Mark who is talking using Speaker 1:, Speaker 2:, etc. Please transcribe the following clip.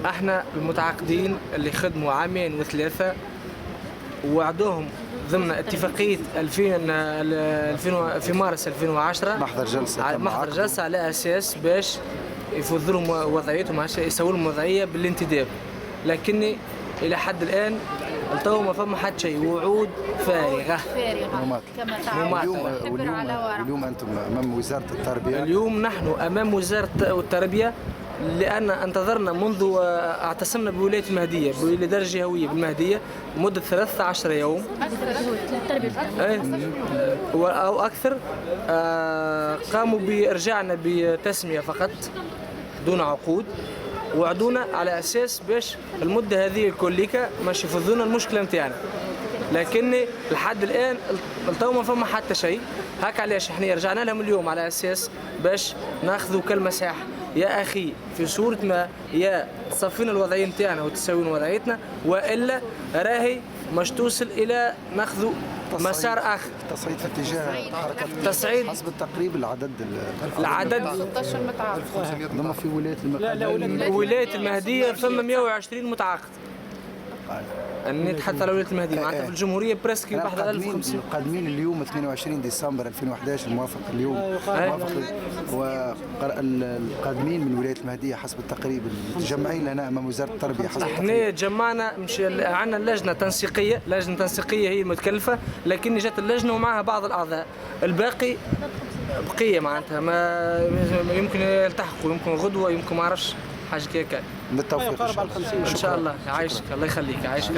Speaker 1: احنا المتعاقدين اللي خدموا عامين وثلاثة ووعدوهم ضمن اتفاقية 2000 في مارس 2010 محضر جلسة على أساس باش يفوضوا لهم وضعيتهم، يسووا لهم وضعية بالانتداب، لكني إلى حد الآن التو ما فما حد شيء، وعود فارغة
Speaker 2: مماطلة. واليوم أنتم أمام وزارة التربية.
Speaker 1: اليوم نحن أمام وزارة التربية لأن انتظرنا منذ اعتصمنا بولاية المهدية لدرجة جهوية بالمهدية مدة 13 يوم أو أكثر. قاموا بإرجاعنا بتسمية فقط دون عقود، وعدونا على أساس باش المدة هذه الكليكة مش يفضونا المشكلة نتاعنا، لكني لحد الآن التو ما فما حتى شيء. هاك علاش احنا رجعنا لهم اليوم على أساس باش ناخذوا كالمساحة يا أخي في صورة ما يا تصفينا الوضعية نتاعنا وتسوين وضعيتنا، وإلا راهي مش توصل إلى ناخذوا مسار آخر.
Speaker 2: تصعيد في اتجاه حركة
Speaker 1: تصعيد
Speaker 2: حسب التقريب العدد
Speaker 3: 16 متعاقد
Speaker 2: ضم في ولاية المهدية.
Speaker 1: ولاية المهدية ثم 120 متعاقد. نتحدث على ولاية المهدية معناتها في الجمهورية بريسك بحد 1500.
Speaker 2: القادمين اليوم 22 ديسمبر 2011 الموافق اليوم والقادمين من ولاية المهدية حسب التقريب متجمعين لنا امام وزارة التربية حسب
Speaker 1: احنا تجمعنا عندنا لجنة تنسيقية، لجنة تنسيقية هي المتكلفة، لكن جات اللجنة ومعها بعض الأعضاء، الباقي بقية معناتها ما يمكن يلتحقوا، يمكن غدوة، يمكن ما عرفش حاجة كيكا.
Speaker 2: بالتوفيق
Speaker 1: إن شاء الله. يعيشك الله يخليك، يعيشك.